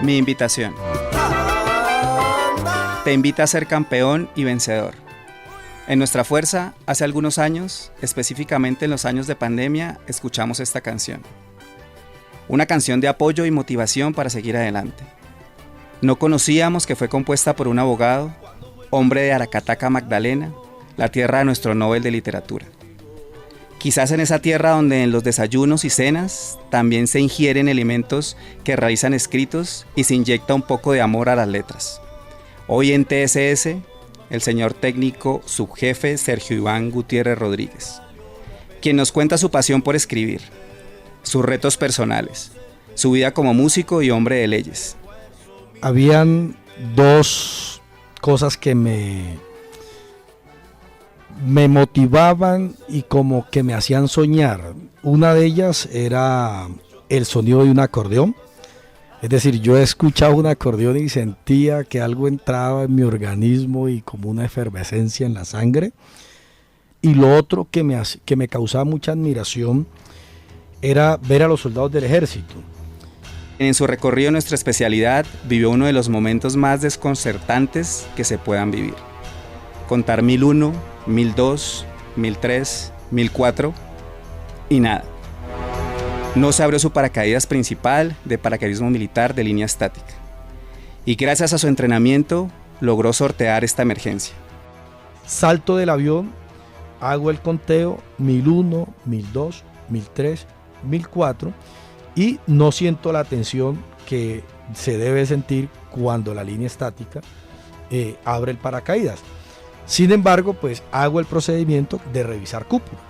Mi invitación. Te invita a ser campeón y vencedor. En Nuestra Fuerza, hace algunos años, específicamente en los años de pandemia, escuchamos esta canción. Una canción de apoyo y motivación para seguir adelante. No conocíamos que fue compuesta por un abogado, hombre de Aracataca, Magdalena, la tierra de nuestro Nobel de Literatura. Quizás en esa tierra donde en los desayunos y cenas también se ingieren alimentos que realizan escritos y se inyecta un poco de amor a las letras. Hoy en TSS, el señor técnico subjefe Sergio Iván Gutiérrez Rodríguez, quien nos cuenta su pasión por escribir, sus retos personales, su vida como músico y hombre de leyes. Habían dos cosas que me motivaban y como que me hacían soñar. Una de ellas era el sonido de un acordeón. Es decir, yo escuchaba un acordeón y sentía que algo entraba en mi organismo y como una efervescencia en la sangre. Y lo otro que me causaba mucha admiración era ver a los soldados del ejército. En su recorrido nuestra especialidad vivió uno de los momentos más desconcertantes que se puedan vivir. Contar 1001, 1002, 1003, 1004 y nada. No se abrió su paracaídas principal de paracaidismo militar de línea estática. Y gracias a su entrenamiento logró sortear esta emergencia. Salto del avión, hago el conteo 1001, 1002, 1003, 1004 y no siento la tensión que se debe sentir cuando la línea estática abre el paracaídas. Sin embargo, pues hago el procedimiento de revisar cúpula.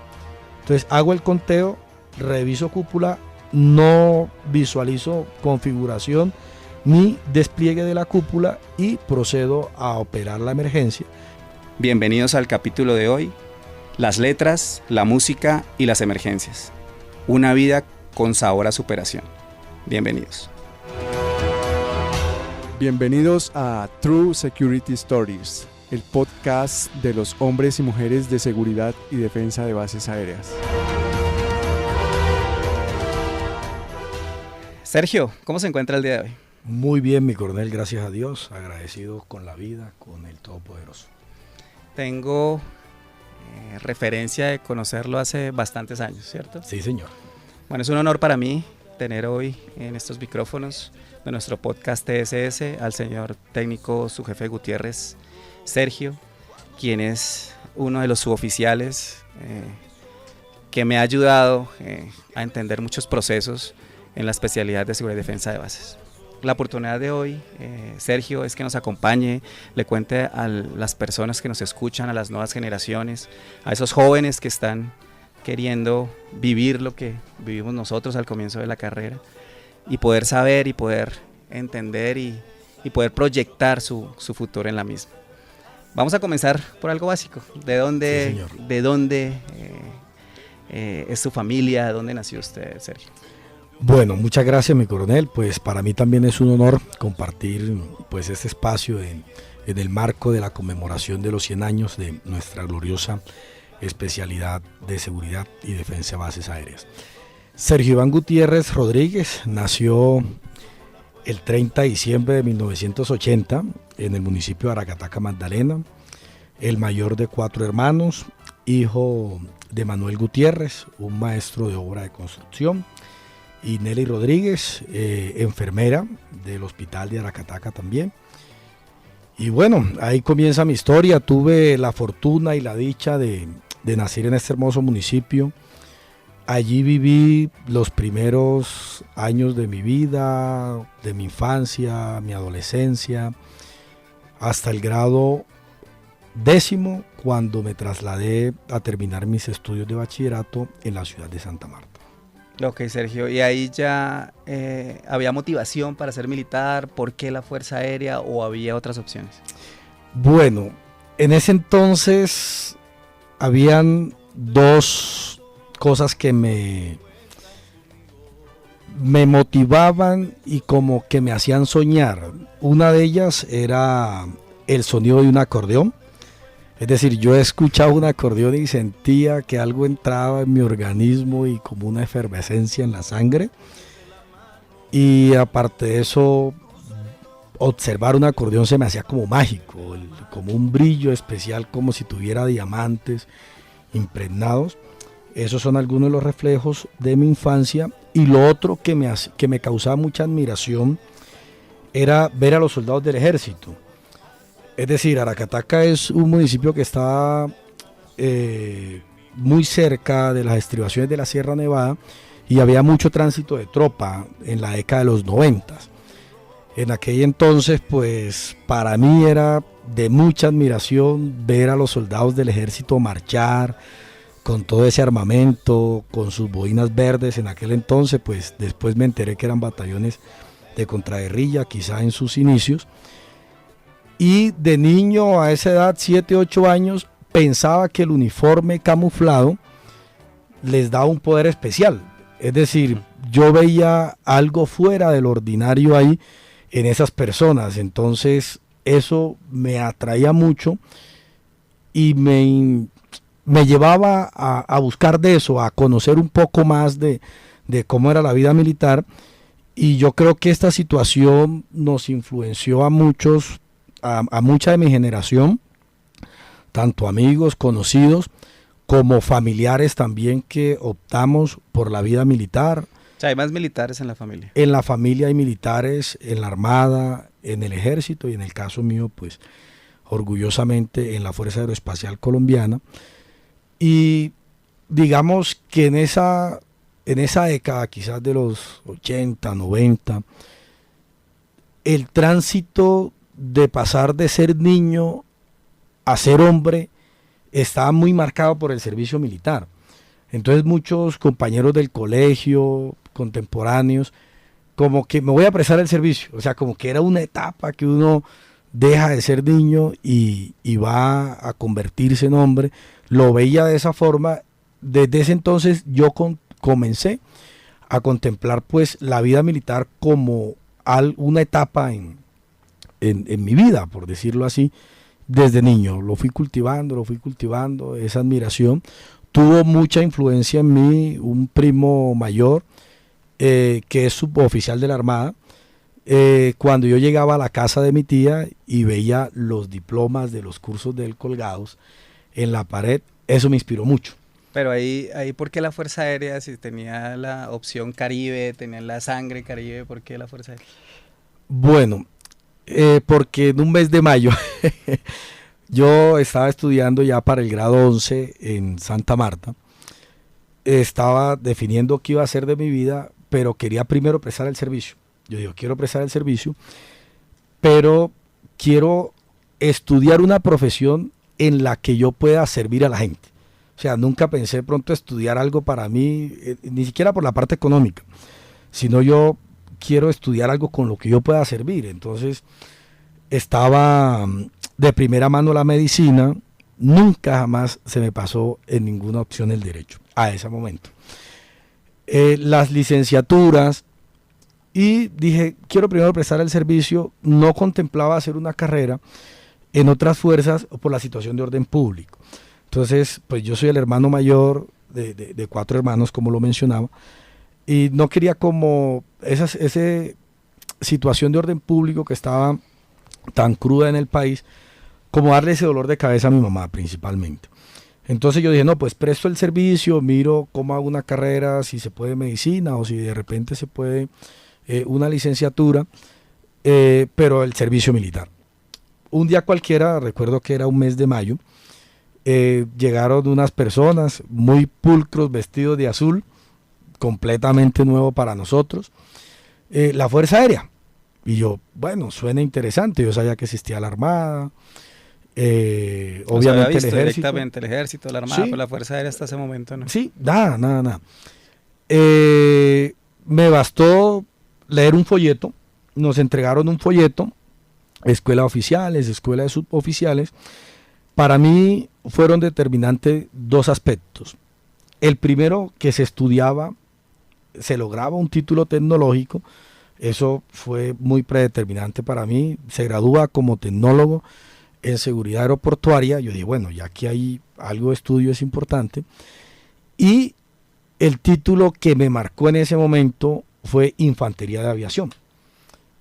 Entonces hago el conteo, reviso cúpula, no visualizo configuración ni despliegue de la cúpula y procedo a operar la emergencia. Bienvenidos al capítulo de hoy, las letras, la música y las emergencias. Una vida con sabor a superación. Bienvenidos. Bienvenidos a True Security Stories, el podcast de los hombres y mujeres de seguridad y defensa de bases aéreas. Sergio, ¿cómo se encuentra el día de hoy? Muy bien, mi coronel, gracias a Dios, agradecido con la vida, con el Todopoderoso. Tengo referencia de conocerlo hace bastantes años, ¿cierto? Sí, señor. Bueno, es un honor para mí tener hoy en estos micrófonos de nuestro podcast TSS al señor técnico subjefe Gutiérrez, Sergio, quien es uno de los suboficiales que me ha ayudado a entender muchos procesos en la especialidad de seguridad y defensa de bases. La oportunidad de hoy, Sergio, es que nos acompañe, le cuente a las personas que nos escuchan, a las nuevas generaciones, a esos jóvenes que están queriendo vivir lo que vivimos nosotros al comienzo de la carrera y poder saber y poder entender y poder proyectar su futuro en la misma. Vamos a comenzar por algo básico. ¿De dónde, sí, es su familia? ¿De dónde nació usted, Sergio? Bueno, muchas gracias, mi coronel. Pues para mí también es un honor compartir pues este espacio en el marco de la conmemoración de los 100 años de nuestra gloriosa especialidad de seguridad y defensa de bases aéreas. Sergio Iván Gutiérrez Rodríguez nació el 30 de diciembre de 1980 en el municipio de Aracataca, Magdalena, el mayor de 4 hermanos, hijo de Manuel Gutiérrez, un maestro de obra de construcción, y Nelly Rodríguez, enfermera del hospital de Aracataca también. Y bueno, ahí comienza mi historia. Tuve la fortuna y la dicha de nacer en este hermoso municipio. Allí viví los primeros años de mi vida, de mi infancia, mi adolescencia, hasta el grado 10º, cuando me trasladé a terminar mis estudios de bachillerato en la ciudad de Santa Marta. Ok, Sergio, y ahí ya había motivación para ser militar. ¿Por qué la Fuerza Aérea o había otras opciones? Bueno, en ese entonces habían dos cosas que me motivaban y como que me hacían soñar. Una de ellas era el sonido de un acordeón. Es decir, yo escuchaba un acordeón y sentía que algo entraba en mi organismo y como una efervescencia en la sangre. Y aparte de eso, observar un acordeón se me hacía como mágico, como un brillo especial, como si tuviera diamantes impregnados. Esos son algunos de los reflejos de mi infancia. Y lo otro que me causaba mucha admiración era ver a los soldados del ejército. Es decir, Aracataca es un municipio que está muy cerca de las estribaciones de la Sierra Nevada y había mucho tránsito de tropa en la década de los 90. En aquel entonces, pues para mí era de mucha admiración ver a los soldados del ejército marchar con todo ese armamento, con sus boinas verdes. En aquel entonces, pues después me enteré que eran batallones de contraguerrilla, quizá en sus inicios. Y de niño a esa edad, 7, 8 años, pensaba que el uniforme camuflado les daba un poder especial. Es decir, yo veía algo fuera del ordinario ahí en esas personas. Entonces eso me atraía mucho y me llevaba a buscar de eso, a conocer un poco más de cómo era la vida militar. Y yo creo que esta situación nos influenció a muchos, a mucha de mi generación, tanto amigos, conocidos, como familiares también, que optamos por la vida militar. O sea, hay más militares en la familia. En la familia hay militares, en la Armada, en el Ejército y en el caso mío, pues orgullosamente en la Fuerza Aeroespacial Colombiana. Y digamos que en esa década, quizás de los 80, 90, el tránsito de pasar de ser niño a ser hombre estaba muy marcado por el servicio militar. Entonces muchos compañeros del colegio, contemporáneos, como que me voy a prestar el servicio, o sea, como que era una etapa que uno deja de ser niño y va a convertirse en hombre. Lo veía de esa forma. Desde ese entonces yo comencé a contemplar pues la vida militar como una etapa en mi vida, por decirlo así. Desde niño lo fui cultivando, esa admiración. Tuvo mucha influencia en mí un primo mayor, que es suboficial de la Armada. Cuando yo llegaba a la casa de mi tía y veía los diplomas de los cursos de él colgados en la pared, eso me inspiró mucho. Pero ahí ¿por qué la Fuerza Aérea? Si tenía la opción Caribe, tenía la sangre Caribe, ¿por qué la Fuerza Aérea? Bueno, porque en un mes de mayo yo estaba estudiando ya para el grado 11 en Santa Marta. Estaba definiendo qué iba a hacer de mi vida, pero quería primero prestar el servicio. Yo digo, quiero prestar el servicio, pero quiero estudiar una profesión en la que yo pueda servir a la gente. O sea, nunca pensé pronto estudiar algo para mí, ni siquiera por la parte económica, sino yo quiero estudiar algo con lo que yo pueda servir. Entonces estaba de primera mano la medicina, nunca jamás se me pasó en ninguna opción el derecho a ese momento. Las licenciaturas, y dije, quiero primero prestar el servicio. No contemplaba hacer una carrera en otras fuerzas por la situación de orden público. Entonces, pues yo soy el hermano mayor de 4 hermanos, como lo mencionaba, y no quería como esa situación de orden público que estaba tan cruda en el país, como darle ese dolor de cabeza a mi mamá principalmente. Entonces yo dije, no, pues presto el servicio, miro cómo hago una carrera, si se puede medicina o si de repente se puede una licenciatura, pero el servicio militar. Un día cualquiera, recuerdo que era un mes de mayo, llegaron unas personas muy pulcros, vestidos de azul, completamente nuevo para nosotros, la Fuerza Aérea. Y yo, bueno, suena interesante. Yo sabía que existía la Armada, obviamente el Ejército. Directamente el Ejército, la Armada, sí, pero la Fuerza Aérea hasta ese momento no. Sí, nada. Me bastó leer un folleto. Nos entregaron un folleto, escuela de oficiales, escuela de suboficiales. Para mí fueron determinantes 2 aspectos. El primero, que se lograba un título tecnológico. Eso fue muy predeterminante para mí. Se gradúa como tecnólogo en seguridad aeroportuaria. Yo dije, bueno, ya que hay algo de estudio es importante. Y el título que me marcó en ese momento fue Infantería de Aviación.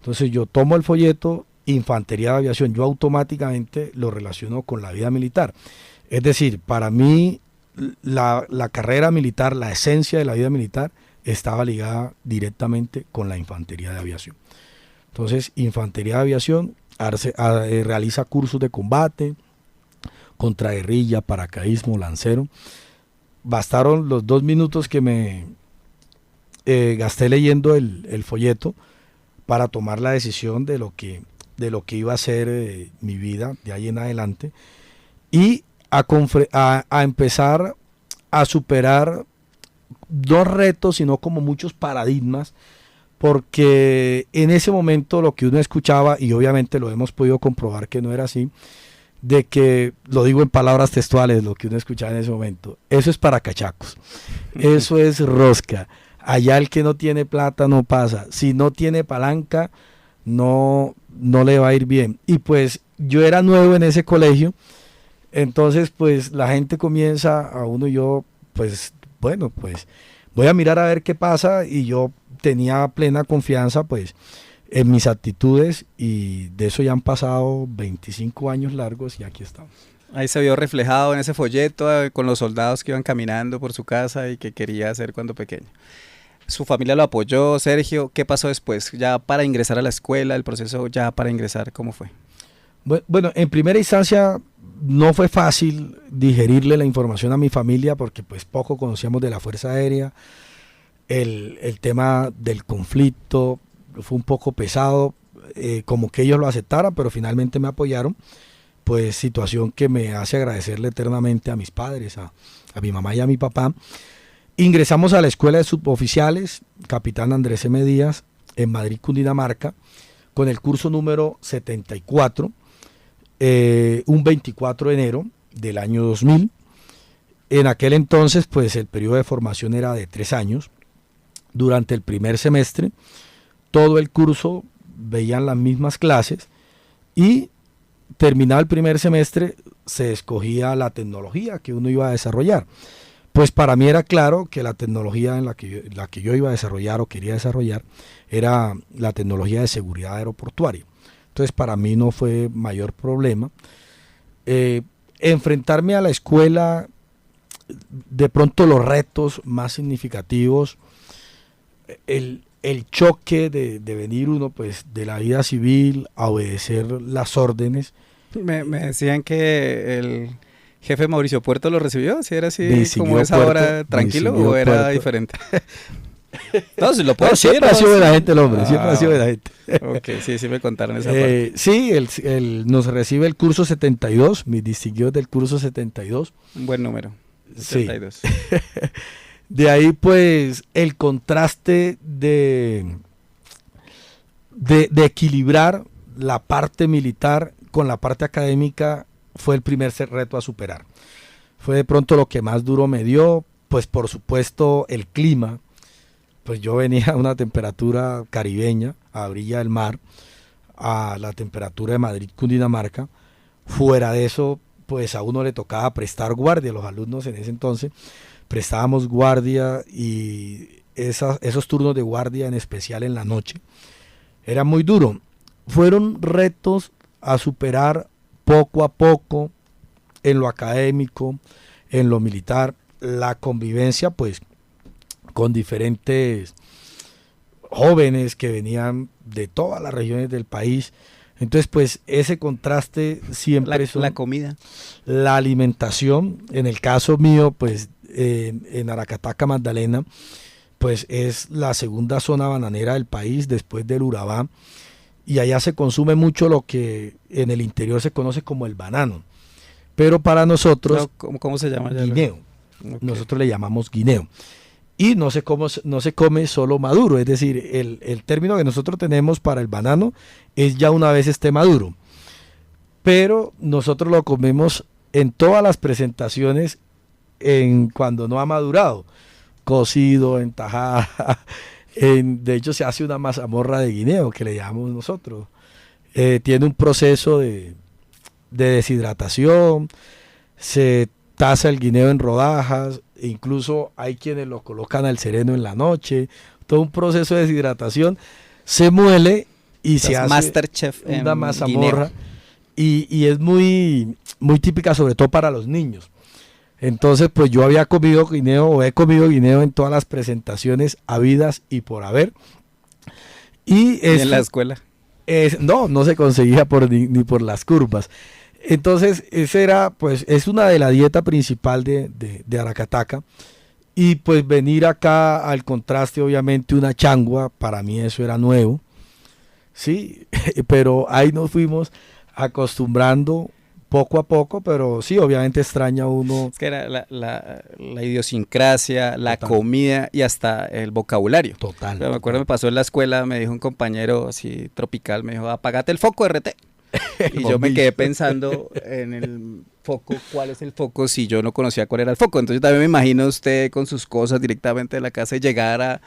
Entonces yo tomo el folleto infantería de aviación, yo automáticamente lo relaciono con la vida militar. Es decir, para mí la carrera militar, la esencia de la vida militar, estaba ligada directamente con la infantería de aviación. Entonces, infantería de aviación realiza cursos de combate, contraguerrilla, paracaidismo, lancero. Bastaron los 2 minutos que me gasté leyendo el folleto para tomar la decisión de lo que iba a ser mi vida de ahí en adelante, y a empezar a superar 2 retos, sino como muchos paradigmas, porque en ese momento lo que uno escuchaba, y obviamente lo hemos podido comprobar que no era así, de que, lo digo en palabras textuales, lo que uno escuchaba en ese momento, eso es para cachacos, eso es rosca, allá el que no tiene plata no pasa, si no tiene palanca no le va a ir bien. Y pues yo era nuevo en ese colegio, entonces pues la gente comienza a uno, y yo pues bueno, pues voy a mirar a ver qué pasa, y yo tenía plena confianza pues en mis actitudes, y de eso ya han pasado 25 años largos y aquí estamos. Ahí se vio reflejado en ese folleto con los soldados que iban caminando por su casa y que quería hacer cuando pequeño. ¿Su familia lo apoyó, Sergio? ¿Qué pasó después? Ya para ingresar a la escuela, el proceso ya para ingresar, ¿cómo fue? Bueno, en primera instancia no fue fácil digerirle la información a mi familia, porque pues poco conocíamos de la Fuerza Aérea. El tema del conflicto fue un poco pesado, como que ellos lo aceptaran, pero finalmente me apoyaron, pues situación que me hace agradecerle eternamente a mis padres, a mi mamá y a mi papá. Ingresamos a la escuela de suboficiales, Capitán Andrés M. Díaz, en Madrid, Cundinamarca, con el curso número 74, un 24 de enero del año 2000. En aquel entonces, pues el periodo de formación era de 3 años. Durante el primer semestre, todo el curso veían las mismas clases, y terminado el primer semestre se escogía la tecnología que uno iba a desarrollar. Pues para mí era claro que la tecnología en la que yo iba a desarrollar o quería desarrollar era la tecnología de seguridad aeroportuaria. Entonces para mí no fue mayor problema. Enfrentarme a la escuela, de pronto los retos más significativos, el choque de venir uno pues de la vida civil a obedecer las órdenes. Me decían que el jefe Mauricio Puerto lo recibió, si era así como es Puerto, ahora, tranquilo, o era Puerto. Diferente. No, si lo puedo decir. Siempre ha sido buena gente el hombre, siempre ha sido buena gente. Ok, sí me contaron esa parte. Sí, nos recibe el curso 72, mis distinguidos del curso 72. Un buen número, 72. Sí. De ahí pues el contraste de equilibrar la parte militar con la parte académica fue el primer reto a superar. Fue de pronto lo que más duro me dio, pues por supuesto el clima. Pues yo venía a una temperatura caribeña, a orilla del mar, a la temperatura de Madrid, Cundinamarca. Fuera de eso, pues a uno le tocaba prestar guardia. Los alumnos en ese entonces prestábamos guardia, y esos turnos de guardia, en especial en la noche, era muy duro. Fueron retos a superar poco a poco en lo académico, en lo militar, la convivencia pues con diferentes jóvenes que venían de todas las regiones del país. Entonces pues ese contraste siempre la comida, la alimentación. En el caso mío pues en Aracataca, Magdalena, pues es la segunda zona bananera del país después del Urabá, y allá se consume mucho lo que en el interior se conoce como el banano, pero para nosotros ¿cómo se llama? Guineo. Okay. Nosotros le llamamos guineo, y no se come solo maduro, es decir, el término que nosotros tenemos para el banano es ya una vez esté maduro, pero nosotros lo comemos en todas las presentaciones cuando no ha madurado, cocido, en tajada. De hecho se hace una mazamorra de guineo que le llamamos nosotros. Tiene un proceso de deshidratación, se taza el guineo en rodajas, incluso hay quienes lo colocan al sereno en la noche, todo un proceso de deshidratación, se muele y se hace Masterchef en una mazamorra guineo. y es muy, muy típica sobre todo para los niños. Entonces pues yo había comido guineo o he comido guineo en todas las presentaciones habidas y por haber. Y en la escuela. No se conseguía ni por las curvas. Entonces, ese era, pues, es una de la dieta principal de Aracataca. Y pues venir acá al contraste, obviamente, una changua, para mí eso era nuevo. Sí, pero ahí nos fuimos acostumbrando poco a poco, pero sí, obviamente extraña uno. Es que era la idiosincrasia, la Total. comida y hasta el vocabulario. Total. Pero me acuerdo, me pasó en la escuela, me dijo un compañero así tropical, me dijo, apagate el foco, RT. Y yo me quedé pensando en el foco, ¿cuál es el foco? Si yo no conocía cuál era el foco. Entonces también me imagino usted con sus cosas directamente de la casa y llegar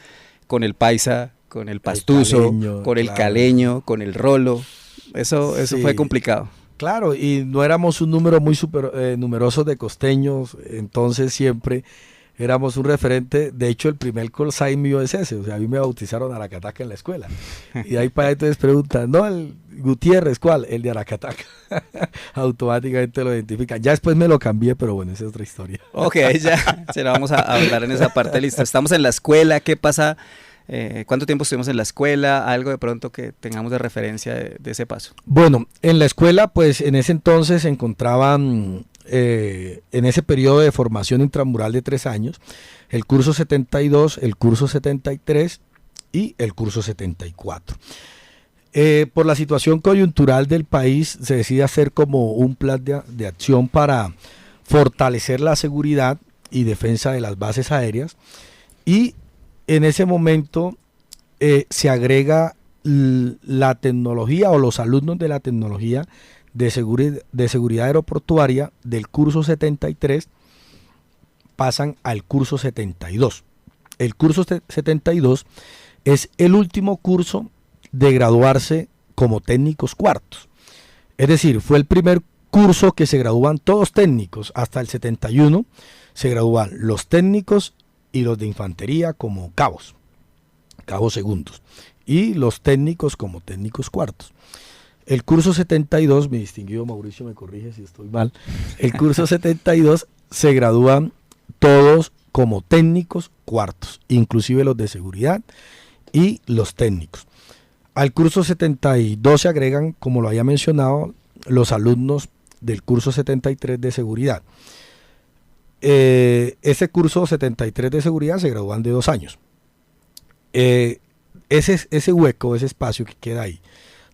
con el paisa, con el pastuso, caleño, con el claro. caleño, con el rolo. Eso Sí. fue complicado. Claro, y no éramos un número muy numeroso de costeños, entonces siempre éramos un referente. De hecho, el primer call sign mío es ese, o sea, a mí me bautizaron Aracataca en la escuela. Y ahí para entonces preguntan, no, el Gutiérrez, ¿cuál? El de Aracataca. Automáticamente lo identifican. Ya después me lo cambié, pero bueno, esa es otra historia. Ok, ahí ya se la vamos a hablar en esa parte. Listo, estamos en la escuela, ¿qué pasa? ¿Cuánto tiempo estuvimos en la escuela? Algo de pronto que tengamos de referencia de ese paso. Bueno, en la escuela, pues en ese entonces se encontraban, en ese periodo de formación intramural de 3 años, el curso 72, el curso 73 y el curso 74. Por la situación coyuntural del país, se decide hacer como un plan de acción para fortalecer la seguridad y defensa de las bases aéreas, y en ese momento se agrega la tecnología o los alumnos de la tecnología de seguridad aeroportuaria del curso 73 pasan al curso 72. El curso 72 es el último curso de graduarse como técnicos cuartos. Es decir, fue el primer curso que se gradúan todos técnicos. Hasta el 71 se gradúan los técnicos y los de infantería como cabos segundos, y los técnicos como técnicos cuartos. El curso 72, mi distinguido Mauricio me corrige si estoy mal, el curso 72 se gradúan todos como técnicos cuartos, inclusive los de seguridad y los técnicos. Al curso 72 se agregan, como lo había mencionado, los alumnos del curso 73 de seguridad. Ese curso 73 de seguridad se gradúan de 2 años. Ese hueco, ese espacio que queda ahí,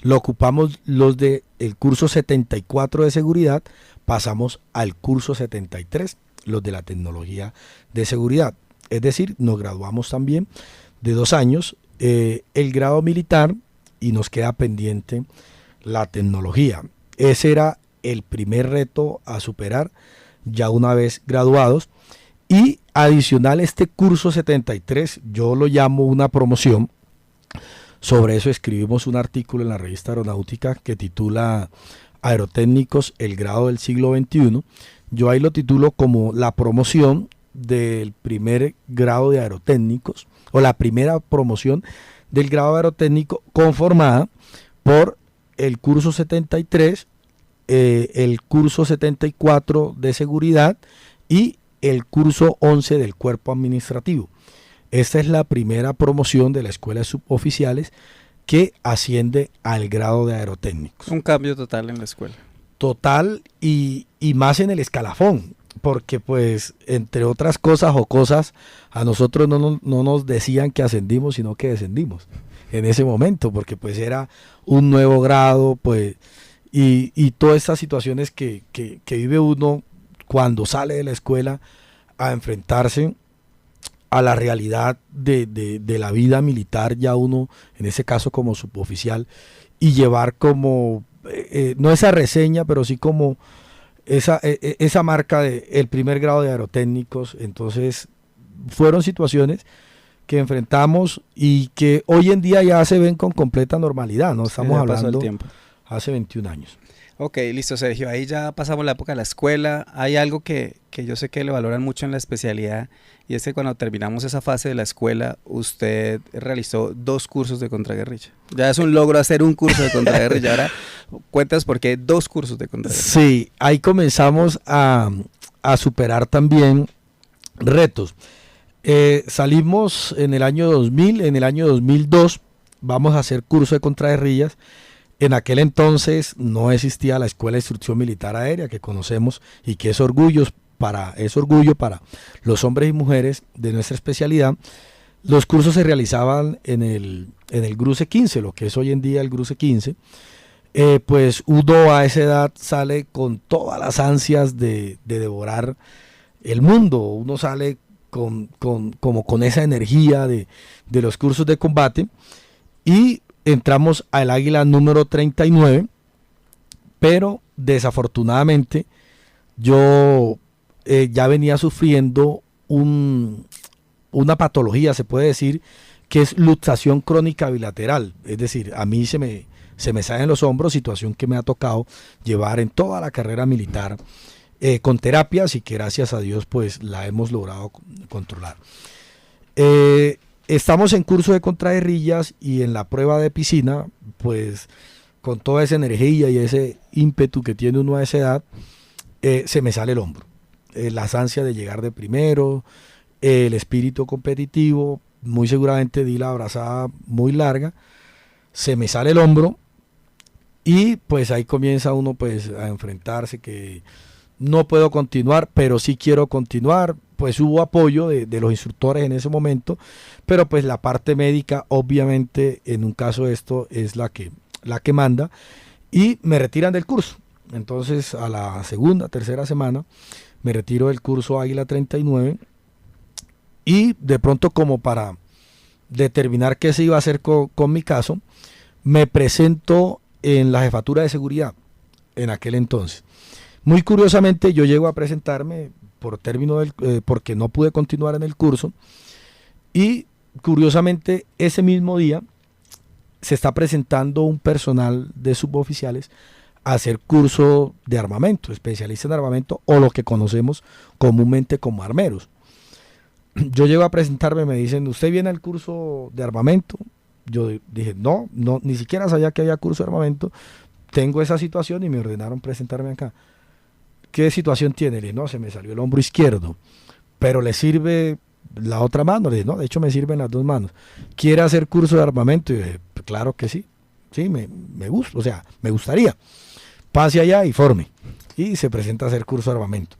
lo ocupamos los del curso 74 de seguridad, pasamos al curso 73, los de la tecnología de seguridad. Es decir, nos graduamos también de 2 años el grado militar y nos queda pendiente la tecnología. Ese era el primer reto a superar ya una vez graduados, y adicional este curso 73 yo lo llamo una promoción. Sobre eso escribimos un artículo en la revista Aeronáutica que titula Aerotécnicos, el grado del siglo XXI. Yo ahí lo titulo como la promoción del primer grado de aerotécnicos, o la primera promoción del grado aerotécnico conformada por el curso 73, el curso 74 de seguridad y el curso 11 del cuerpo administrativo. Esta es la primera promoción de la escuela de suboficiales que asciende al grado de aerotécnicos. Un cambio total en la escuela. Total, y más en el escalafón, porque pues entre otras cosas o cosas, a nosotros no nos decían que ascendimos, sino que descendimos en ese momento, porque pues era un nuevo grado, pues, y todas estas situaciones que vive uno cuando sale de la escuela a enfrentarse a la realidad de la vida militar, ya uno, en ese caso como suboficial, y llevar como, no esa reseña, pero sí como esa marca de el primer grado de aerotécnicos. Entonces fueron situaciones que enfrentamos y que hoy en día ya se ven con completa normalidad, no estamos Ya pasó el hablando tiempo. hace 21 años. Ok, listo, Sergio. Ahí ya pasamos la época de la escuela. Hay algo que yo sé que le valoran mucho en la especialidad y es que cuando terminamos esa fase de la escuela, usted realizó 2 cursos de contraguerrilla. Ya es un logro hacer un curso de contraguerrilla. Ahora cuentas por qué 2 cursos de contraguerrilla. Sí, ahí comenzamos a superar también retos. Salimos en el año 2000, en el año 2002 vamos a hacer curso de contraguerrillas. En aquel entonces no existía la Escuela de Instrucción Militar Aérea que conocemos y que es orgullo para los hombres y mujeres de nuestra especialidad. Los cursos se realizaban en el GRUCE 15, lo que es hoy en día el GRUCE 15. Pues uno a esa edad sale con todas las ansias de devorar el mundo. Uno sale como con esa energía de los cursos de combate y entramos al Águila número 39, pero desafortunadamente yo ya venía sufriendo una patología, se puede decir, que es luxación crónica bilateral. Es decir, a mí se me salen los hombros, situación que me ha tocado llevar en toda la carrera militar con terapias y que gracias a Dios pues la hemos logrado controlar. Estamos en curso de contraguerrillas y en la prueba de piscina, pues con toda esa energía y ese ímpetu que tiene uno a esa edad, se me sale el hombro. Las ansias de llegar de primero, el espíritu competitivo, muy seguramente di la abrazada muy larga, se me sale el hombro y pues ahí comienza uno pues a enfrentarse que no puedo continuar, pero sí quiero continuar. Pues hubo apoyo de los instructores en ese momento, pero pues la parte médica obviamente en un caso de esto es la que manda y me retiran del curso. Entonces a la segunda, tercera semana me retiro del curso Águila 39 y de pronto como para determinar qué se iba a hacer con mi caso, me presento en la jefatura de seguridad en aquel entonces. Muy curiosamente yo llego a presentarme por término porque no pude continuar en el curso y curiosamente ese mismo día se está presentando un personal de suboficiales a hacer curso de armamento, especialista en armamento o lo que conocemos comúnmente como armeros. Yo llego a presentarme, me dicen, ¿usted viene al curso de armamento? Yo dije, no, ni siquiera sabía que había curso de armamento, tengo esa situación y me ordenaron presentarme acá. ¿Qué situación tiene? Le dije, no, se me salió el hombro izquierdo, pero le sirve la otra mano. Le dije, no, de hecho me sirven las 2 manos. ¿Quiere hacer curso de armamento? Y dije, claro que sí, me gusta, o sea, me gustaría. Pase allá y forme. Y se presenta a hacer curso de armamento.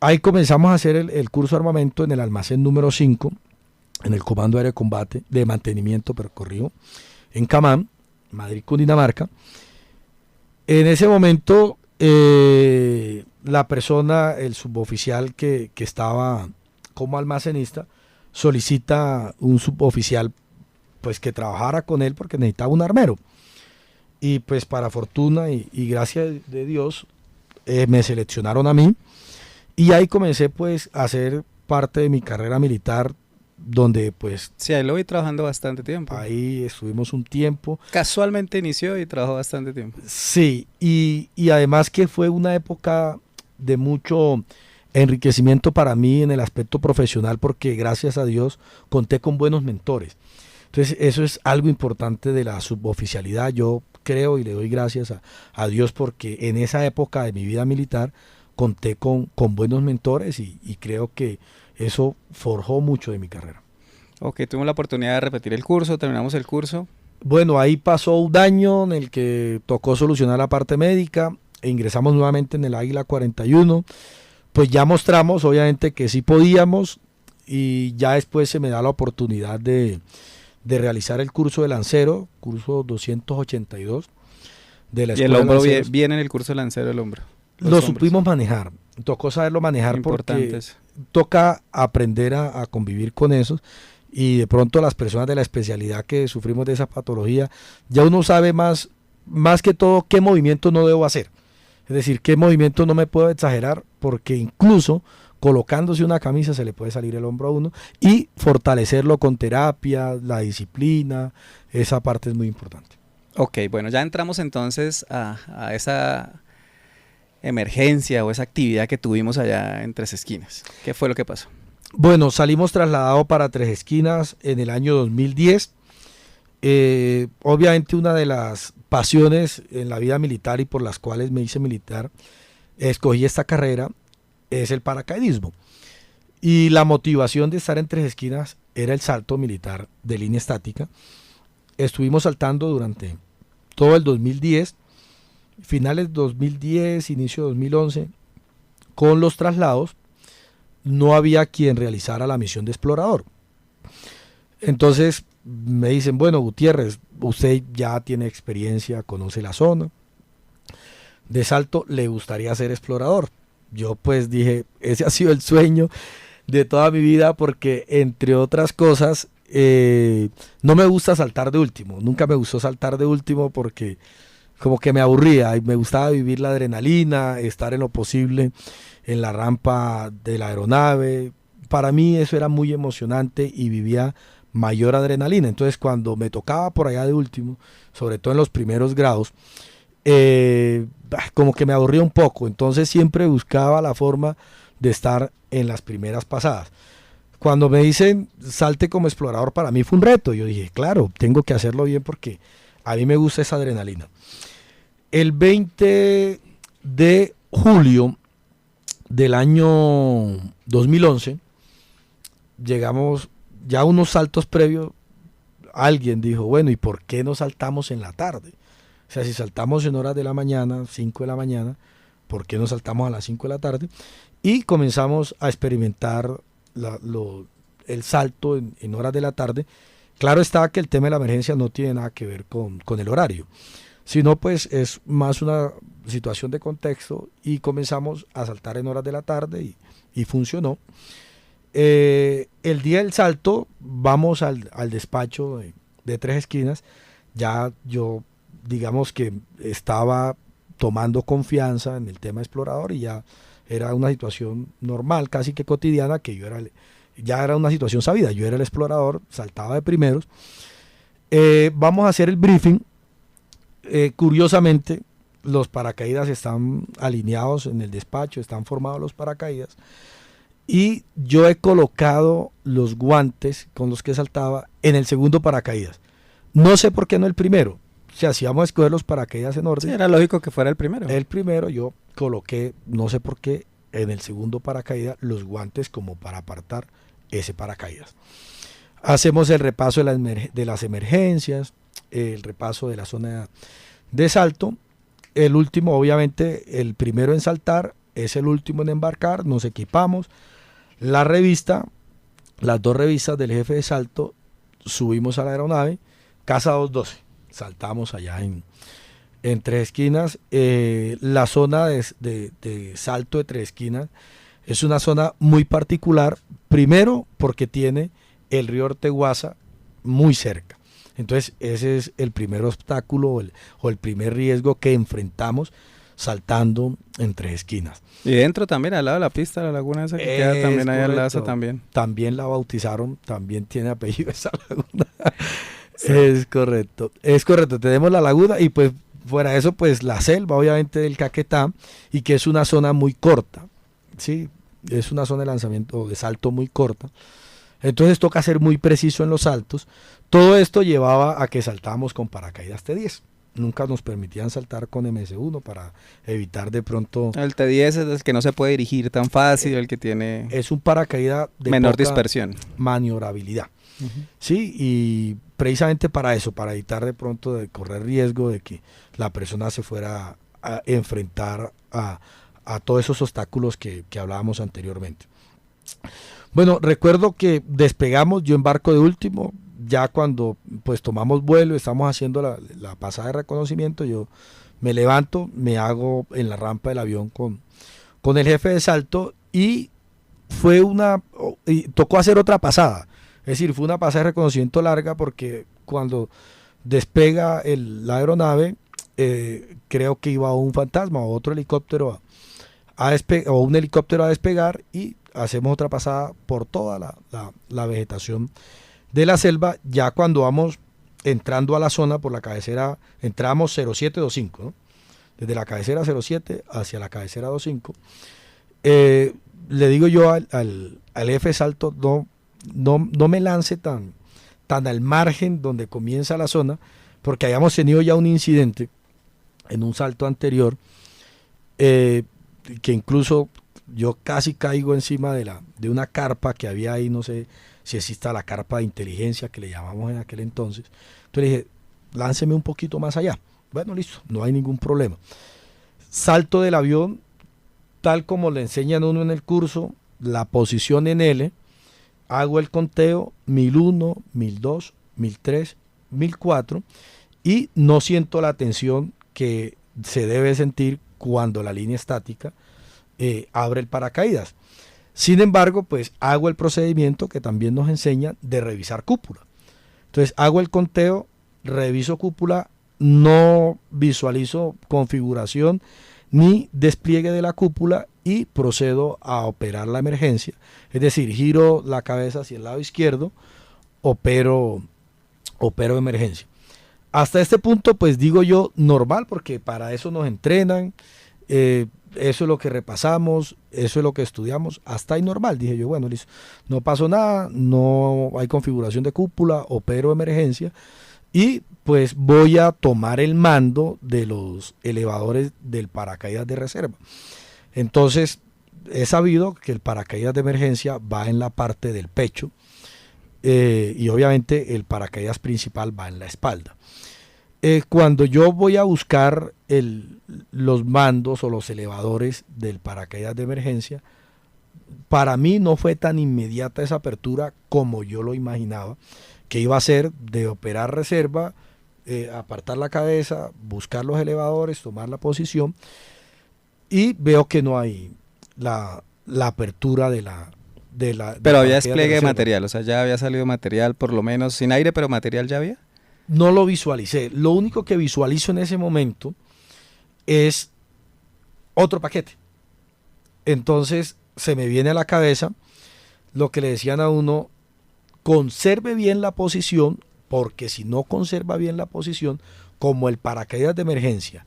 Ahí comenzamos a hacer el curso de armamento en el almacén número 5, en el Comando Aéreo de Combate, de mantenimiento percorrido, en Camán, Madrid, Cundinamarca. En ese momento la persona, el suboficial que estaba como almacenista, solicita un suboficial pues que trabajara con él porque necesitaba un armero. Y pues para fortuna y gracias de Dios me seleccionaron a mí y ahí comencé pues a hacer parte de mi carrera militar donde pues... Sí, ahí lo vi trabajando bastante tiempo. Ahí estuvimos un tiempo. Casualmente inició y trabajó bastante tiempo. Sí, y además que fue una época de mucho enriquecimiento para mí en el aspecto profesional porque gracias a Dios conté con buenos mentores. Entonces eso es algo importante de la suboficialidad. Yo creo y le doy gracias a Dios porque en esa época de mi vida militar conté con buenos mentores y creo que eso forjó mucho de mi carrera. Ok, tuvimos la oportunidad de repetir el curso, terminamos el curso. Bueno, ahí pasó un año en el que tocó solucionar la parte médica e ingresamos nuevamente en el Águila 41. Pues ya mostramos obviamente que sí podíamos y ya después se me da la oportunidad de realizar el curso de lancero, curso 282 de la Escuela. Y el hombro viene en el curso de lancero, el hombro. Lo supimos manejar, tocó saberlo manejar porque toca aprender a convivir con eso y de pronto las personas de la especialidad que sufrimos de esa patología, ya uno sabe más que todo qué movimiento no debo hacer, es decir, qué movimiento no me puedo exagerar porque incluso colocándose una camisa se le puede salir el hombro a uno y fortalecerlo con terapia, la disciplina, esa parte es muy importante. Ok, bueno, ya entramos entonces a emergencia o esa actividad que tuvimos allá en Tres Esquinas? ¿Qué fue lo que pasó? Bueno, salimos trasladados para Tres Esquinas en el año 2010. Obviamente una de las pasiones en la vida militar y por las cuales me hice militar, escogí esta carrera, es el paracaidismo. Y la motivación de estar en Tres Esquinas era el salto militar de línea estática. Estuvimos saltando durante todo el 2010, finales 2010, inicio 2011, con los traslados. No había quien realizara la misión de explorador. Entonces me dicen, bueno, Gutiérrez, usted ya tiene experiencia, conoce la zona de salto, ¿le gustaría ser explorador? Yo pues dije, ese ha sido el sueño de toda mi vida porque, entre otras cosas, no me gusta saltar de último. Nunca me gustó saltar de último porque como que me aburría y me gustaba vivir la adrenalina, estar en lo posible en la rampa de la aeronave. Para mí eso era muy emocionante y vivía mayor adrenalina. Entonces cuando me tocaba por allá de último, sobre todo en los primeros grados, como que me aburría un poco. Entonces siempre buscaba la forma de estar en las primeras pasadas. Cuando me dicen salte como explorador, para mí fue un reto. Yo dije, claro, tengo que hacerlo bien porque a mí me gusta esa adrenalina. El 20 de julio del año 2011, llegamos ya a unos saltos previos. Alguien dijo, bueno, ¿y por qué no saltamos en la tarde? O sea, si saltamos en horas de la mañana, 5 de la mañana, ¿por qué no saltamos a las 5 de la tarde? Y comenzamos a experimentar el salto en horas de la tarde. Claro está que el tema de la emergencia no tiene nada que ver con el horario, sino pues es más una situación de contexto, y comenzamos a saltar en horas de la tarde y funcionó. El día del salto vamos al despacho de Tres Esquinas. Ya yo digamos que estaba tomando confianza en el tema explorador y ya era una situación normal, casi que cotidiana, que ya era una situación sabida. Yo era el explorador, saltaba de primeros. Vamos a hacer el briefing. Curiosamente, los paracaídas están alineados en el despacho, están formados los paracaídas, y yo he colocado los guantes con los que saltaba en el segundo paracaídas. No sé por qué no el primero. O sea, si vamos a escoger los paracaídas en orden, Sí, era lógico que fuera el primero. el primero yo coloqué, no sé por qué, en el segundo paracaídas los guantes como para apartar ese paracaídas. Hacemos el repaso de las emergencias, el repaso de la zona de salto. El último, obviamente, el primero en saltar es el último en embarcar. Nos equipamos. La revista, las dos revistas del jefe de salto, subimos a la aeronave, Casa 212. Saltamos allá en Tres Esquinas. La zona de salto de Tres Esquinas es una zona muy particular, primero porque tiene el río Orteguaza muy cerca. Entonces ese es el primer obstáculo o el primer riesgo que enfrentamos saltando en Tres Esquinas. Y dentro también, al lado de la pista, la laguna esa que queda también ahí al lado también. También la bautizaron, también tiene apellido esa laguna. Sí. Es correcto, tenemos la laguna y pues fuera de eso pues la selva obviamente del Caquetá, y que es una zona muy corta, ¿sí? Es una zona de lanzamiento de salto muy corta, entonces toca ser muy preciso en los saltos. Todo esto llevaba a que saltábamos con paracaídas T10, nunca nos permitían saltar con MS1 para evitar de pronto... El T10 es el que no se puede dirigir tan fácil, el que tiene Es un paracaídas de menor poca dispersión. maniobrabilidad. Sí, y precisamente para eso, para evitar de pronto de correr riesgo de que la persona se fuera a enfrentar a todos esos obstáculos que hablábamos anteriormente. Bueno, recuerdo que despegamos, yo embarco de último, ya cuando pues tomamos vuelo, estamos haciendo la pasada de reconocimiento, yo me levanto, me hago en la rampa del avión con el jefe de salto, y tocó hacer otra pasada. Es decir, fue una pasada de reconocimiento larga porque cuando despega la aeronave, creo que iba un fantasma o otro helicóptero o un helicóptero a despegar, y hacemos otra pasada por toda la vegetación de la selva. Ya cuando vamos entrando a la zona por la cabecera, entramos 0725, ¿no? desde la cabecera 07 hacia la cabecera 25. Le digo yo al F salto, no me lance tan al margen donde comienza la zona, porque hayamos tenido ya un incidente en un salto anterior, que incluso yo casi caigo encima de una carpa que había ahí, no sé si exista la carpa de inteligencia que le llamamos en aquel entonces. Entonces le dije, lánceme un poquito más allá. Bueno, listo, no hay ningún problema. Salto del avión, tal como le enseñan uno en el curso, la posición en L, hago el conteo 1001, 1002, 1003, 1004 y no siento la tensión que se debe sentir cuando la línea estática abre el paracaídas. Sin embargo, pues hago el procedimiento que también nos enseñan de revisar cúpula. Entonces hago el conteo, reviso cúpula, no visualizo configuración ni despliegue de la cúpula y procedo a operar la emergencia. Es decir, giro la cabeza hacia el lado izquierdo, opero emergencia. Hasta este punto, pues digo yo, normal, porque para eso nos entrenan, eso es lo que repasamos, eso es lo que estudiamos, hasta ahí normal. Dije yo, bueno, listo, no pasó nada, no hay configuración de cúpula, opero emergencia y pues voy a tomar el mando de los elevadores del paracaídas de reserva. Entonces, he sabido que el paracaídas de emergencia va en la parte del pecho y obviamente el paracaídas principal va en la espalda. Cuando yo voy a buscar los mandos o los elevadores del paracaídas de emergencia, para mí no fue tan inmediata esa apertura como yo lo imaginaba, que iba a ser de operar reserva, apartar la cabeza, buscar los elevadores, tomar la posición, y veo que no hay la apertura de la pero había despliegue de material, o sea, ya había salido material, por lo menos sin aire, pero material ya había. No lo visualicé. Lo único que visualizo en ese momento es otro paquete. Entonces se me viene a la cabeza lo que le decían a uno: conserve bien la posición, porque si no conserva bien la posición, como el paracaídas de emergencia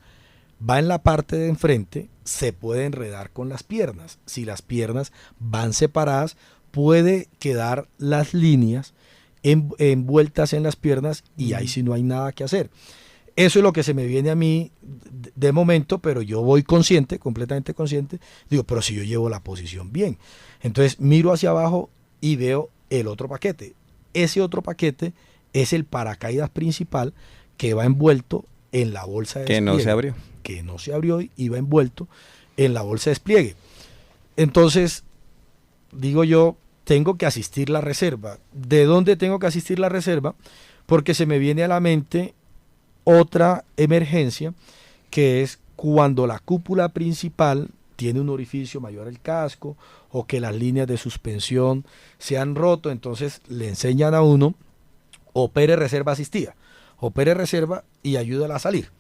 va en la parte de enfrente, se puede enredar con las piernas. Si las piernas van separadas, puede quedar las líneas envueltas en las piernas y ahí sí no hay nada que hacer. Eso es lo que se me viene a mí de momento, pero yo voy consciente, completamente consciente. Digo, pero si yo llevo la posición bien. Entonces miro hacia abajo y veo el otro paquete. Ese otro paquete es el paracaídas principal que va envuelto en la bolsa de despliegue. Que no se abrió y va envuelto en la bolsa de despliegue. Entonces, digo yo, tengo que asistir la reserva. ¿De dónde tengo que asistir la reserva? Porque se me viene a la mente otra emergencia, que es cuando la cúpula principal tiene un orificio mayor al casco o que las líneas de suspensión se han roto. Entonces le enseñan a uno: opere reserva asistida, opere reserva y ayúdala a salir.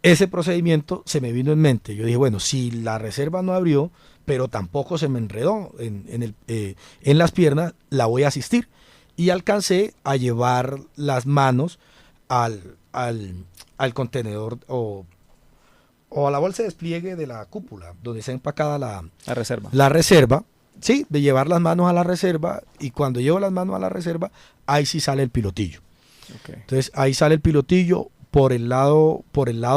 Ese procedimiento se me vino en mente. Yo dije, bueno, si la reserva no abrió, pero tampoco se me enredó en las piernas, la voy a asistir. Y alcancé a llevar las manos al contenedor o a la bolsa de despliegue de la cúpula, donde está empacada la reserva. La reserva, sí, de llevar las manos a la reserva, y cuando llevo las manos a la reserva, ahí sí sale el pilotillo. Okay. Entonces ahí sale el pilotillo por el lado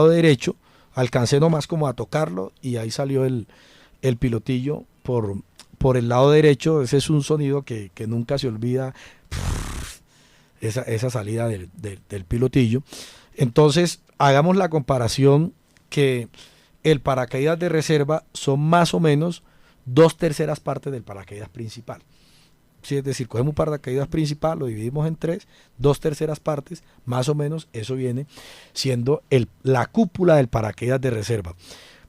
derecho, alcancé nomás como a tocarlo y ahí salió el pilotillo por el lado derecho. Ese es un sonido que nunca se olvida, esa salida del pilotillo. Entonces hagamos la comparación, que el paracaídas de reserva son más o menos 2/3 partes del paracaídas principal. Sí, es decir, cogemos un paracaídas principal, lo dividimos en 3, 2/3 partes, más o menos, eso viene siendo la cúpula del paracaídas de reserva.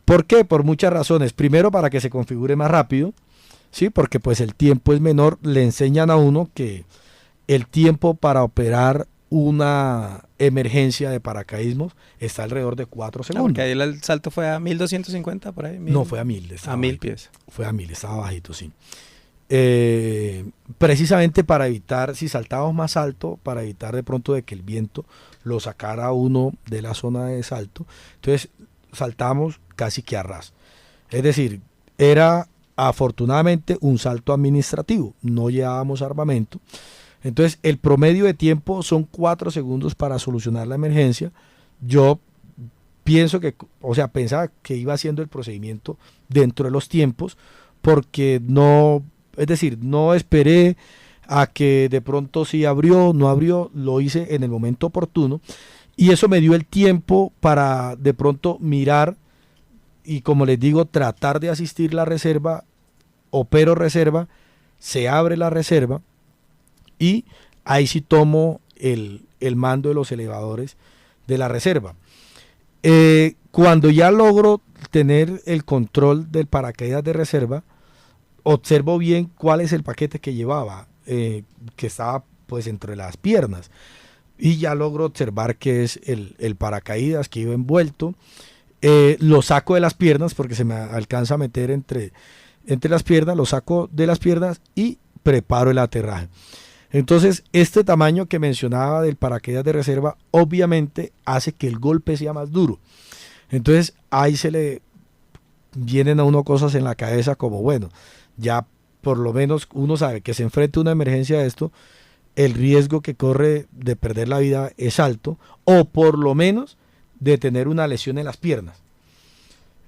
¿Por qué? Por muchas razones. Primero, para que se configure más rápido, ¿sí? Porque pues el tiempo es menor. Le enseñan a uno que el tiempo para operar una emergencia de paracaidismos está alrededor de 4 segundos. Porque ahí el salto fue a 1250 por ahí. No, fue a 1000. A 1000 pies. Fue a 1000, estaba bajito, sí. Precisamente para evitar, si saltábamos más alto, para evitar de pronto de que el viento lo sacara a uno de la zona de salto. Entonces saltamos casi que a ras. Es decir, era afortunadamente un salto administrativo, no llevábamos armamento. Entonces el promedio de tiempo son 4 segundos para solucionar la emergencia. Yo pensaba que iba haciendo el procedimiento dentro de los tiempos, porque no esperé a que de pronto sí abrió, no abrió, lo hice en el momento oportuno, y eso me dio el tiempo para de pronto mirar y, como les digo, tratar de asistir la reserva. Opero reserva, se abre la reserva y ahí sí tomo el mando de los elevadores de la reserva. Cuando ya logro tener el control del paracaídas de reserva, observo bien cuál es el paquete que llevaba, que estaba pues entre las piernas, y ya logro observar que es el paracaídas que iba envuelto. Lo saco de las piernas porque se me alcanza a meter entre las piernas, lo saco de las piernas y preparo el aterraje. Entonces, este tamaño que mencionaba del paracaídas de reserva obviamente hace que el golpe sea más duro. Entonces, ahí se le vienen a uno cosas en la cabeza como, bueno, ya por lo menos uno sabe que se enfrenta a una emergencia de esto, el riesgo que corre de perder la vida es alto, o por lo menos de tener una lesión en las piernas.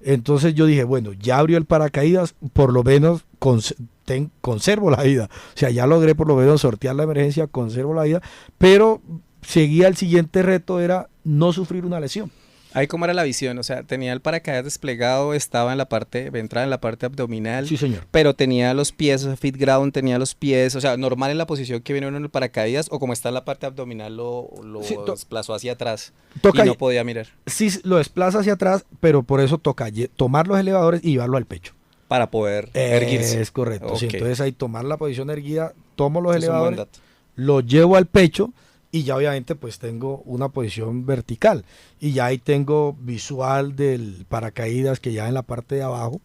Entonces yo dije, bueno, ya abrió el paracaídas, por lo menos conservo la vida. O sea, ya logré por lo menos sortear la emergencia, conservo la vida, pero seguía el siguiente reto, era no sufrir una lesión. Ahí cómo era la visión, o sea, tenía el paracaídas desplegado, estaba entraba en la parte abdominal. Sí, señor. Pero tenía los pies, feet ground, tenía los pies, o sea, normal en la posición que viene uno en el paracaídas, o como está en la parte abdominal lo sí, desplazó hacia atrás y no podía mirar. Sí, lo desplaza hacia atrás, pero por eso toca tomar los elevadores y llevarlo al pecho. Para poder erguirse. Es correcto. Okay. Sí, entonces ahí tomar la posición erguida, tomo los Es elevadores, lo llevo al pecho y ya obviamente pues tengo una posición vertical y ya ahí tengo visual del paracaídas que ya en la parte de abajo.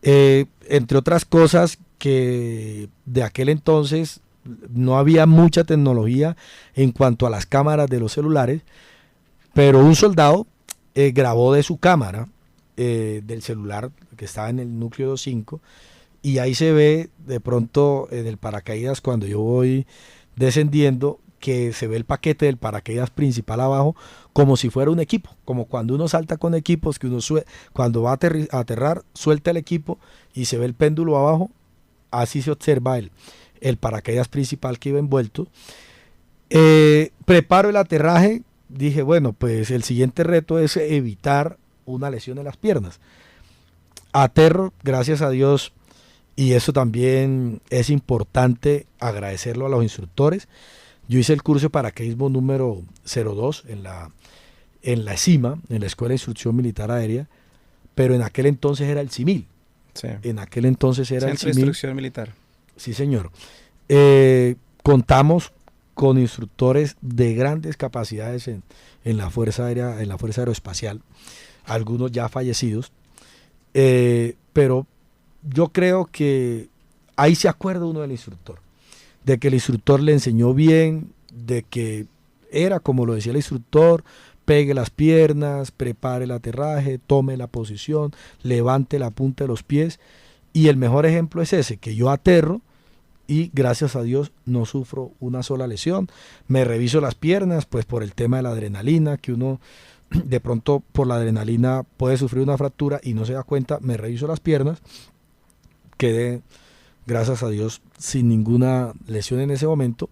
Entre otras cosas que de aquel entonces no había mucha tecnología en cuanto a las cámaras de los celulares, pero un soldado grabó de su cámara del celular que estaba en el núcleo 25 y ahí se ve de pronto en el paracaídas cuando yo voy descendiendo que se ve el paquete del paracaídas principal abajo como si fuera un equipo, como cuando uno salta con equipos, que uno cuando va a aterrar suelta el equipo y se ve el péndulo abajo, así se observa el paracaídas principal que iba envuelto. Preparo el aterraje, dije bueno, pues el siguiente reto es evitar una lesión en las piernas. Aterro, gracias a Dios, y eso también es importante agradecerlo a los instructores. Yo hice el curso de paracaidismo número 02 en la ESIMA, en la Escuela de Instrucción Militar Aérea, pero en aquel entonces era el CIMIL. Sí. En aquel entonces era Centro el CIMIL. de Instrucción Militar. Sí, señor. Contamos con instructores de grandes capacidades en la Fuerza Aérea, en la Fuerza Aeroespacial, algunos ya fallecidos, pero yo creo que ahí se acuerda uno del instructor, de que el instructor le enseñó bien, de que era como lo decía el instructor, pegue las piernas, prepare el aterraje, tome la posición, levante la punta de los pies, y el mejor ejemplo es ese, que yo aterro y gracias a Dios no sufro una sola lesión. Me reviso las piernas, pues por el tema de la adrenalina, que uno de pronto por la adrenalina puede sufrir una fractura y no se da cuenta, me reviso las piernas, quedé gracias a Dios sin ninguna lesión en ese momento.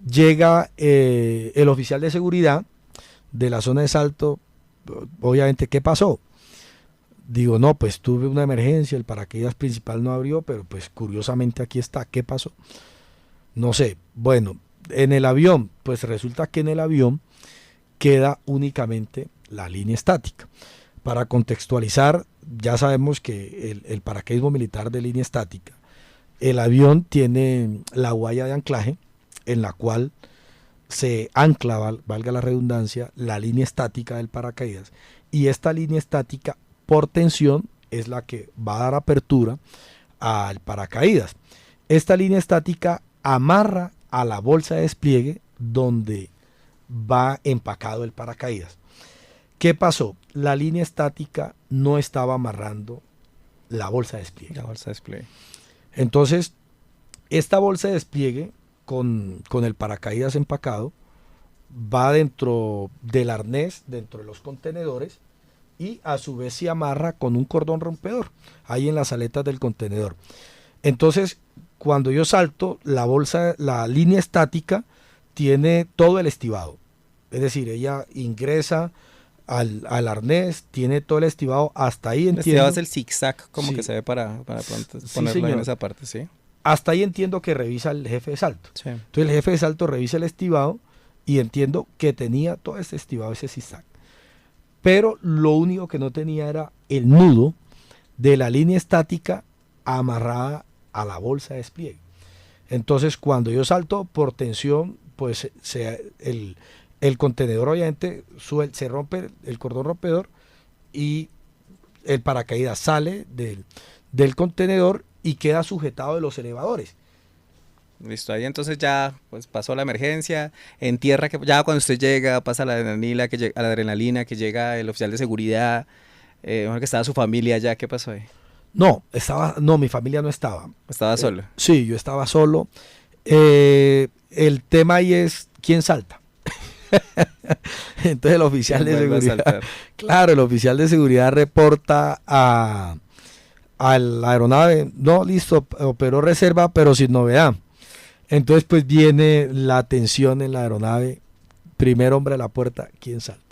Llega el oficial de seguridad de la zona de salto, obviamente, ¿qué pasó? Digo, no, pues tuve una emergencia, el paracaídas principal no abrió, pero pues curiosamente aquí está, ¿qué pasó? No sé, bueno, en el avión, pues resulta que en el avión queda únicamente la línea estática. Para contextualizar, ya sabemos que el paracaidismo militar de línea estática, el avión tiene la guaya de anclaje en la cual se ancla, valga la redundancia, la línea estática del paracaídas, y esta línea estática por tensión es la que va a dar apertura al paracaídas. Esta línea estática amarra a la bolsa de despliegue donde va empacado el paracaídas. ¿Qué pasó? La línea estática no estaba amarrando la bolsa de despliegue. La bolsa de despliegue. Entonces, esta bolsa de despliegue con el paracaídas empacado va dentro del arnés, dentro de los contenedores, y a su vez se amarra con un cordón rompedor ahí en las aletas del contenedor. Entonces, cuando yo salto, la línea estática tiene todo el estibado. Es decir, ella ingresa al arnés, tiene todo el estibado, hasta ahí entiendo. El estibado es el zigzag, como Sí. que se ve para Sí, ponerlo señor. en esa parte, ¿sí? Hasta ahí entiendo que revisa el jefe de salto. Sí. Entonces el jefe de salto revisa el estibado y entiendo que tenía todo ese estibado, ese zigzag. Pero lo único que no tenía era el nudo de la línea estática amarrada a la bolsa de despliegue. Entonces cuando yo salto por tensión, pues el contenedor obviamente se rompe el cordón rompedor y el paracaídas sale del contenedor y queda sujetado de los elevadores. Listo, ahí entonces ya pues pasó la emergencia, en tierra, que ya cuando usted llega, pasa la adrenalina, que llega el oficial de seguridad, bueno, que estaba su familia allá, ¿qué pasó ahí? No, mi familia no estaba. ¿Estaba solo? Sí, yo estaba solo. El tema ahí es quién salta. Entonces el oficial de Vuelve a seguridad, saltar. claro, el oficial de seguridad reporta a la aeronave, no, listo, operó reserva, pero sin novedad. Entonces pues viene la tensión en la aeronave, primer hombre a la puerta, ¿quién salta?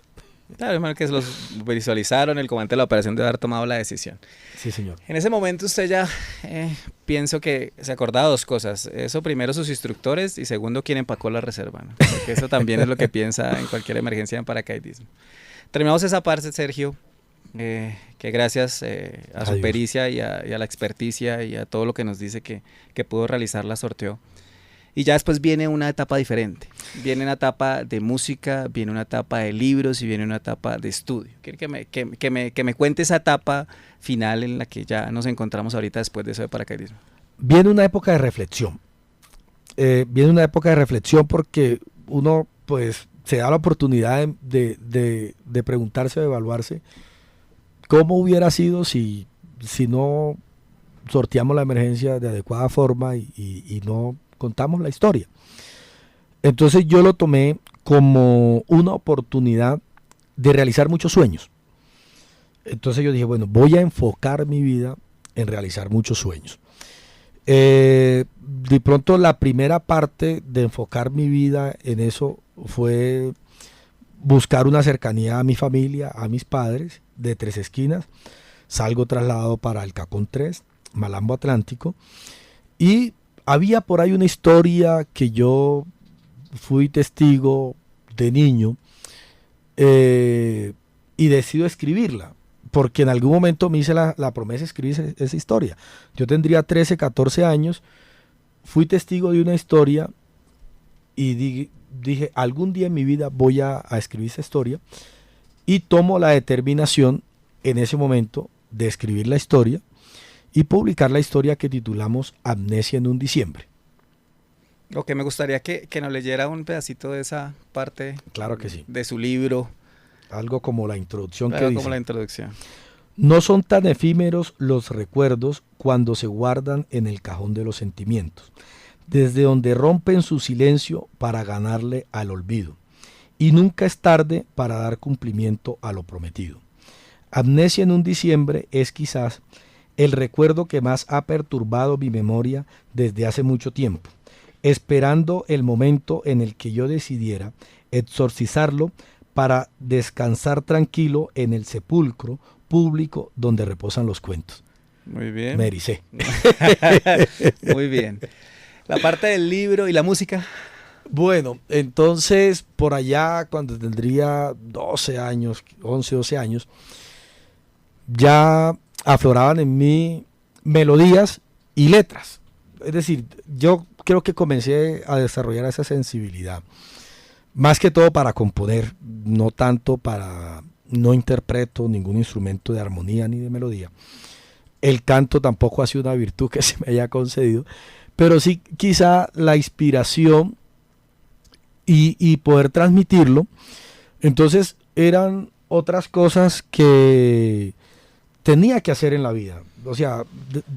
Claro, hermano, que los visualizaron, el comandante de la operación debe haber tomado la decisión. Sí, señor. En ese momento usted ya, pienso que se acordaba dos cosas. Eso primero, sus instructores, y segundo, quién empacó la reserva, ¿no? Porque eso también es lo que piensa en cualquier emergencia en paracaidismo. Terminamos esa parte, Sergio, que gracias a su Adiós. pericia y a la experticia y a todo lo que nos dice que pudo realizar, la sorteó. Y ya después viene una etapa diferente. Viene una etapa de música, viene una etapa de libros y viene una etapa de estudio. Quiero que me cuente esa etapa final en la que ya nos encontramos ahorita después de eso de paracaidismo. Viene una época de reflexión. Viene una época de reflexión porque uno pues se da la oportunidad de preguntarse o de evaluarse cómo hubiera sido si no sorteamos la emergencia de adecuada forma y no contamos la historia. Entonces yo lo tomé como una oportunidad de realizar muchos sueños. Entonces yo dije, bueno, voy a enfocar mi vida en realizar muchos sueños. De pronto la primera parte de enfocar mi vida en eso fue buscar una cercanía a mi familia, a mis padres, de Tres Esquinas. Salgo trasladado para el Cacón 3, Malambo Atlántico, y había por ahí una historia que yo fui testigo de niño y decido escribirla, porque en algún momento me hice la promesa de escribir esa historia. Yo tendría 13, 14 años, fui testigo de una historia y dije, algún día en mi vida voy a escribir esa historia, y tomo la determinación en ese momento de escribir la historia y publicar la historia que titulamos Amnesia en un diciembre. Ok, me gustaría que nos leyera un pedacito de esa parte. Claro que sí. De su libro. Algo como la introducción Algo que como dice: la introducción. no son tan efímeros los recuerdos cuando se guardan en el cajón de los sentimientos, desde donde rompen su silencio para ganarle al olvido, y nunca es tarde para dar cumplimiento a lo prometido. Amnesia en un diciembre es quizás el recuerdo que más ha perturbado mi memoria desde hace mucho tiempo, esperando el momento en el que yo decidiera exorcizarlo para descansar tranquilo en el sepulcro público donde reposan los cuentos. Muy bien. Me ericé. Muy bien. La parte del libro y la música. Bueno, entonces por allá cuando tendría 12 años, 11, 12 años, ya afloraban en mí melodías y letras. Es decir, yo creo que comencé a desarrollar esa sensibilidad, más que todo para componer, no tanto para... No interpreto ningún instrumento de armonía ni de melodía. El canto tampoco ha sido una virtud que se me haya concedido, pero sí quizá la inspiración y poder transmitirlo. Entonces eran otras cosas que tenía que hacer en la vida. O sea,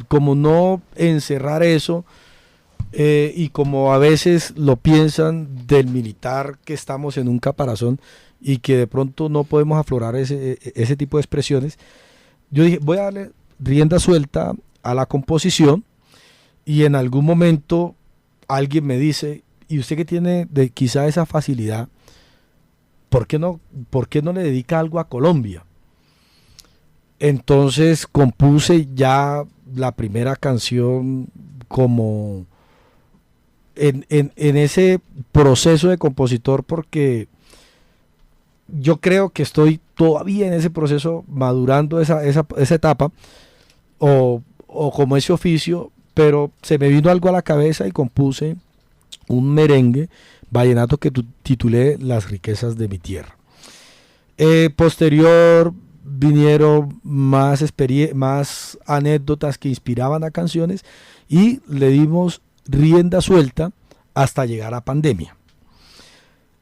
como no encerrar eso, y como a veces lo piensan del militar, que estamos en un caparazón y que de pronto no podemos aflorar ese tipo de expresiones, yo dije, voy a darle rienda suelta a la composición, y en algún momento alguien me dice, ¿y usted que tiene quizá esa facilidad, ¿por qué no le dedica algo a Colombia? Entonces compuse ya la primera canción como en ese proceso de compositor, porque yo creo que estoy todavía en ese proceso, madurando esa etapa o como ese oficio, pero se me vino algo a la cabeza y compuse un merengue vallenato que titulé Las riquezas de mi tierra. Posterior vinieron más anécdotas que inspiraban a canciones, y le dimos rienda suelta hasta llegar a pandemia.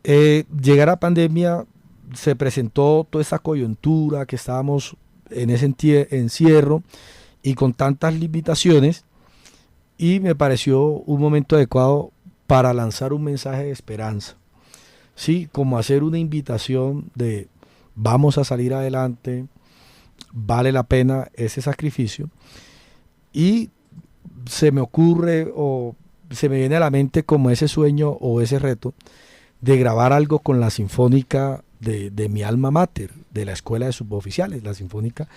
Llegar a pandemia se presentó toda esa coyuntura que estábamos en ese encierro y con tantas limitaciones, y me pareció un momento adecuado para lanzar un mensaje de esperanza, ¿sí? Como hacer una invitación de vamos a salir adelante, vale la pena ese sacrificio. Y se me ocurre o se me viene a la mente como ese sueño o ese reto de grabar algo con la Sinfónica de mi alma mater, de la Escuela de Suboficiales, la Sinfónica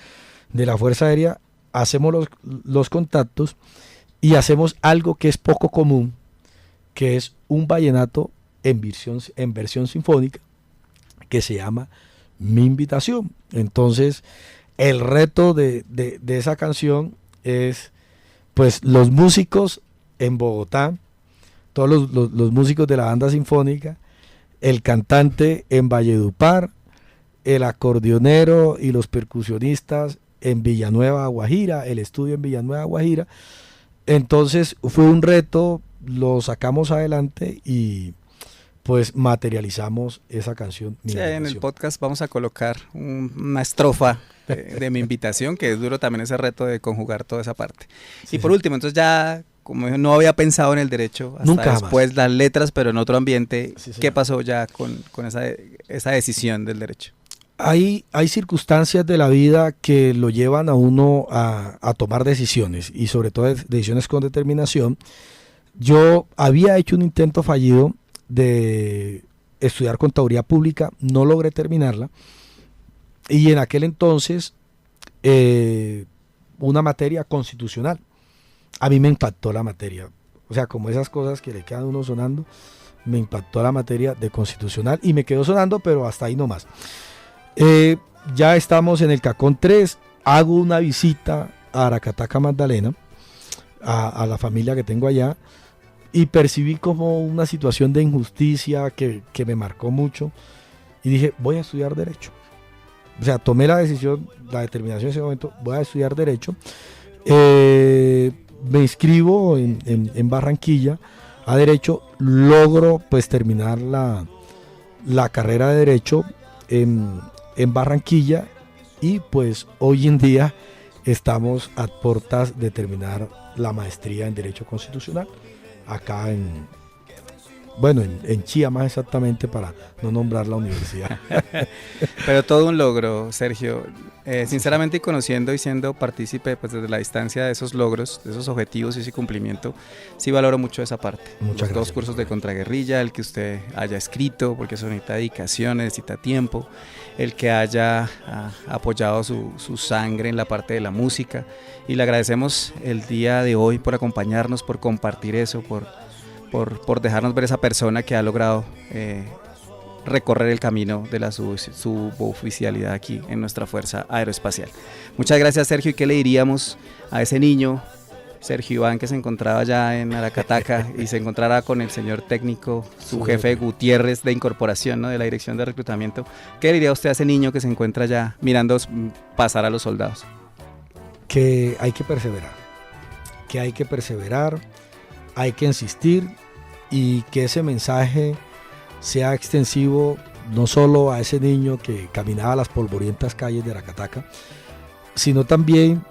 de la Fuerza Aérea. Hacemos los contactos y hacemos algo que es poco común, que es un vallenato en versión sinfónica, que se llama Mi Invitación. Entonces, el reto de esa canción es, pues, los músicos en Bogotá, todos los músicos de la banda sinfónica, el cantante en Valledupar, el acordeonero y los percusionistas en Villanueva, Guajira, el estudio en Villanueva, Guajira. Entonces fue un reto, lo sacamos adelante y pues materializamos esa canción. Sí, en el podcast vamos a colocar una estrofa de Mi Invitación, que es duro también ese reto de conjugar toda esa parte. Sí, y por último, entonces ya, como no había pensado en el derecho, hasta nunca después más. Las letras, pero en otro ambiente, Sí, ¿qué pasó ya con esa decisión del derecho? Hay circunstancias de la vida que lo llevan a uno a tomar decisiones, y sobre todo decisiones con determinación. Yo había hecho un intento fallido de estudiar contaduría pública, no logré terminarla, y en aquel entonces una materia constitucional. A mí me impactó la materia, o sea, como esas cosas que le quedan a uno sonando, me impactó la materia de constitucional y me quedó sonando, pero hasta ahí nomás. Ya estamos en el Cacón 3, hago una visita a Aracataca, Magdalena, a la familia que tengo allá, y percibí como una situación de injusticia que me marcó mucho, y dije, voy a estudiar Derecho. O sea, tomé la decisión, la determinación en ese momento, voy a estudiar Derecho. Me inscribo en Barranquilla a Derecho, logro pues terminar la carrera de Derecho en Barranquilla, y pues hoy en día estamos a puertas de terminar la maestría en Derecho Constitucional acá en Chía, más exactamente, para no nombrar la universidad. Pero todo un logro, Sergio. Sinceramente, y conociendo y siendo partícipe pues desde la distancia de esos logros, de esos objetivos y ese cumplimiento, sí valoro mucho esa parte. Muchas gracias. 2 cursos de contraguerrilla, el que usted haya escrito, porque eso necesita dedicación, necesita tiempo, el que haya apoyado su sangre en la parte de la música, y le agradecemos el día de hoy por acompañarnos, por compartir eso, por dejarnos ver esa persona que ha logrado recorrer el camino de la suboficialidad aquí en nuestra Fuerza Aeroespacial. Muchas gracias, Sergio. ¿Y qué le diríamos a ese niño, Sergio Iván, que se encontraba ya en Aracataca y se encontrara con el señor técnico, su jefe Gutiérrez de incorporación, ¿no?, de la dirección de reclutamiento? ¿Qué le diría usted a ese niño que se encuentra ya mirando pasar a los soldados? Que hay que perseverar, hay que insistir, y que ese mensaje sea extensivo no solo a ese niño que caminaba las polvorientas calles de Aracataca, sino también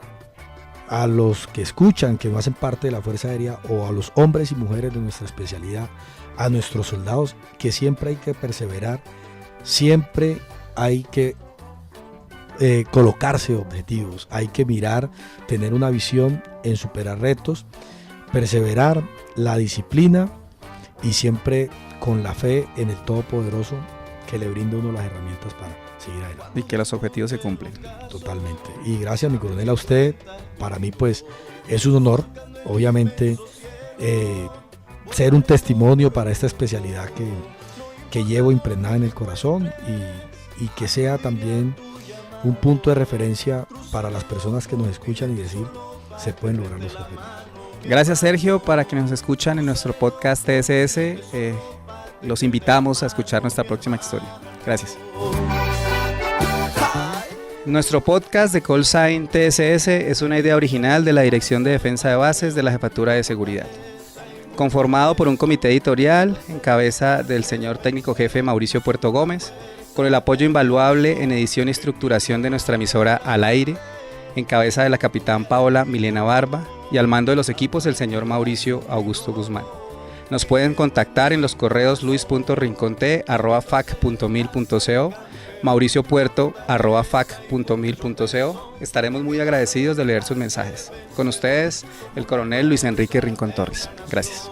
a los que escuchan, que no hacen parte de la Fuerza Aérea, o a los hombres y mujeres de nuestra especialidad, a nuestros soldados, que siempre hay que perseverar, siempre hay que colocarse objetivos, hay que mirar, tener una visión en superar retos, perseverar, la disciplina y siempre con la fe en el Todopoderoso que le brinda a uno las herramientas para seguir adelante. Y que los objetivos se cumplen. Totalmente. Y gracias, mi coronel, a usted. Para mí pues es un honor, obviamente, ser un testimonio para esta especialidad que llevo impregnada en el corazón y que sea también un punto de referencia para las personas que nos escuchan y decir, se pueden lograr los objetivos. Gracias, Sergio. Para quienes nos escuchan en nuestro podcast TSS, los invitamos a escuchar nuestra próxima historia. Gracias. Nuestro podcast de Call Sign TSS es una idea original de la Dirección de Defensa de Bases de la Jefatura de Seguridad, conformado por un comité editorial en cabeza del señor técnico jefe Mauricio Puerto Gómez, con el apoyo invaluable en edición y estructuración de nuestra emisora Al Aire, en cabeza de la capitán Paola Milena Barba, y al mando de los equipos el señor Mauricio Augusto Guzmán. Nos pueden contactar en los correos luis.rinconte@fac.mil.co, mauriciopuerto@fac.mil.co. Estaremos muy agradecidos de leer sus mensajes. Con ustedes, el coronel Luis Enrique Rincón Torres. Gracias.